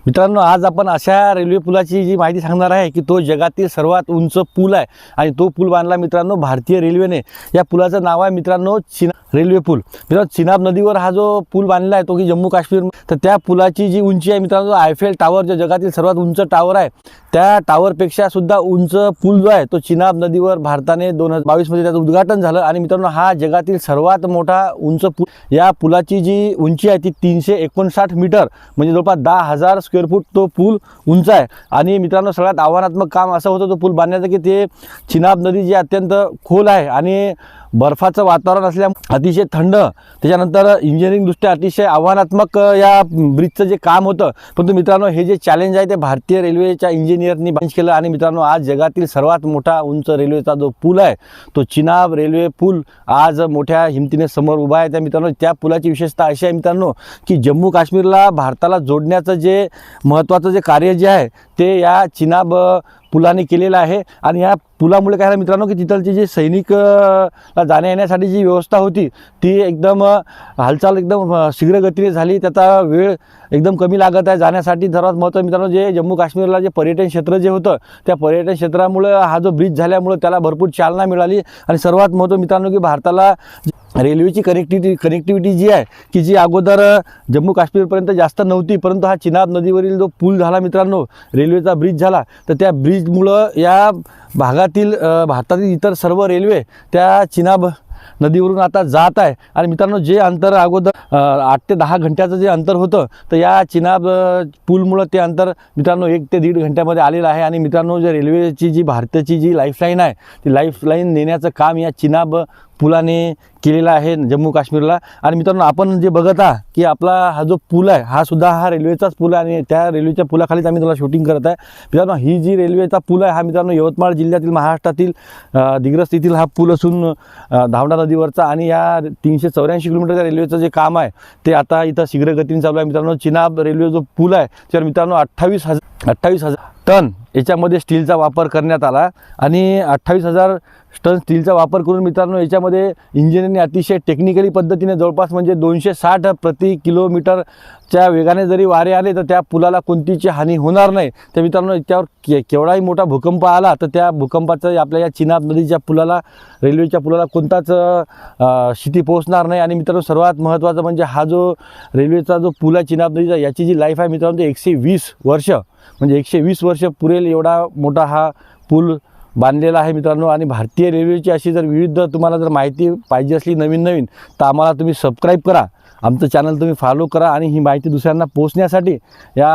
मित्रांनो, आज आपण अशा रेल्वे पुलाची जी माहिती सांगणार आहे की तो जगातील सर्वात उंच पूल आहे आणि तो पूल बांधला मित्रांनो भारतीय रेल्वेने। या पुलाचं नाव आहे मित्रांनो चिनाब रेल्वे पूल। मित्रांनो, चिनाब नदीवर हा जो पूल बांधला आहे तो की जम्मू काश्मीर, तर त्या पुलाची जी उंची आहे मित्रांनो, आयफेल टावर जो जगातील सर्वात उंच टावर आहे त्या टावरपेक्षा सुद्धा उंच पूल जो आहे तो चिनाब नदीवर भारताने 2022 मध्ये त्याचं उद्घाटन झालं। आणि मित्रांनो, हा जगातील सर्वात मोठा उंच पूल। या पुलाची जी उंची आहे ती 359 मीटर म्हणजे जवळपास 10,000 स्क्वेअर फूट तो पूल उंच आहे। आणि मित्रांनो, सगळ्यात आव्हानात्मक काम असं होतं तो पूल बांधण्याचं की ते चिनाब नदी जी अत्यंत खोल आहे आणि बर्फाचं वातावरण असल्यामुळे अतिशय थंड, त्याच्यानंतर इंजिनिअरिंगदृष्ट्या अतिशय आव्हानात्मक या ब्रिजचं जे काम होतं। परंतु मित्रांनो, हे जे चॅलेंज आहे ते भारतीय रेल्वेच्या इंजिनियरनी बंद केलं आणि मित्रांनो आज जगातील सर्वात मोठा उंच रेल्वेचा जो पूल आहे तो चिनाब रेल्वे पूल आज मोठ्या हिमतीने समोर उभा आहे। त्या मित्रांनो, त्या पुलाची विशेषता अशी आहे मित्रांनो की जम्मू काश्मीरला भारताला जोडण्याचं जे महत्त्वाचं जे कार्य जे आहे ते या चिनाब पुलाने केलेलं आहे। आणि या पुलामुळे काय झालं मित्रांनो की तिथलचे जे सैनिक जाण्या येण्यासाठी जी व्यवस्था होती ती एकदम हालचाल एकदम शीघ्रगतीने झाली, त्याचा वेळ एकदम कमी लागत आहे जाण्यासाठी। सर्वात महत्त्वाचं मित्रांनो, जे जम्मू काश्मीरला जे पर्यटन क्षेत्र जे होतं त्या पर्यटन क्षेत्रामुळे हा जो ब्रिज झाल्यामुळे त्याला भरपूर चालना मिळाली। आणि सर्वात महत्त्वाचं मित्रांनो की भारताला रेल्वेची कनेक्टिव्हिटी जी आहे की जी अगोदर जम्मू काश्मीरपर्यंत जास्त नव्हती, परंतु हा चिनाब नदीवरील जो पूल झाला मित्रांनो, रेल्वेचा ब्रिज झाला, तर त्या ब्रिजमुळं या भागातील भारतातील इतर सर्व रेल्वे त्या चिनाब नदीवरून आता जात आहे। आणि मित्रांनो, जे अंतर अगोदर 8 ते 10 घंट्याचं जे अंतर होतं तर या चिनाब पूलमुळं ते अंतर मित्रांनो 1 ते 1.5 घंट्यामध्ये आलेलं आहे। आणि मित्रांनो, जे रेल्वेची जी भारताची जी लाईफलाईन आहे ती लाईफलाईन नेण्याचं काम या चिनाब पुलाने केलेला आहे जम्मू काश्मीरला। आणि मित्रांनो, आपण जे बघत आहात की आपला हा जो पूल आहे हा सुद्धा हा रेल्वेचाच पूल आहे आणि त्या रेल्वेच्या पुलाखालीच आम्ही त्याला शूटिंग करत आहे। मित्रांनो, ही जी रेल्वेचा पूल आहे हा मित्रांनो यवतमाळ जिल्ह्यातील महाराष्ट्रातील दिग्रस येथील हा पूल असून धावडा नदीवरचा। आणि या 384 किलोमीटरच्या रेल्वेचं जे काम आहे ते आता इथं शीघ्रगतीने चालू आहे। मित्रांनो, चिनाब रेल्वे जो पूल आहे त्यावर मित्रांनो 28,000 टन याच्यामध्ये स्टीलचा वापर करण्यात आला आणि 28,000 टन स्टीलचा वापर करून मित्रांनो याच्यामध्ये इंजिनिअरने अतिशय टेक्निकली पद्धतीने जवळपास म्हणजे 260 प्रति किलोमीटरच्या वेगाने जरी वारे आले तर त्या पुलाला कोणतीची हानी होणार नाही। तर मित्रांनो, याच्यावर केवढाही मोठा भूकंप आला तर त्या भूकंपाचा आपल्या या चिनाब नदीच्या पुलाला, रेल्वेच्या पुलाला कोणताच क्षती पोहोचणार नाही। आणि मित्रांनो, सर्वात महत्त्वाचं म्हणजे हा जो रेल्वेचा जो पूल आहे चिनाब नदीचा, याची जी लाईफ आहे मित्रांनो ते 120 वर्ष म्हणजे 120 वर्ष पुरेल एवढा मोठा हा पूल बांधलेला आहे मित्रांनो। आणि भारतीय रेल्वेची अशी जर विविध तुम्हाला जर माहिती पाहिजे असली नवीन तर आम्हाला तुम्ही सबस्क्राईब करा, आमचं चॅनल तुम्ही फॉलो करा आणि ही माहिती दुसऱ्यांना पोहोचण्यासाठी या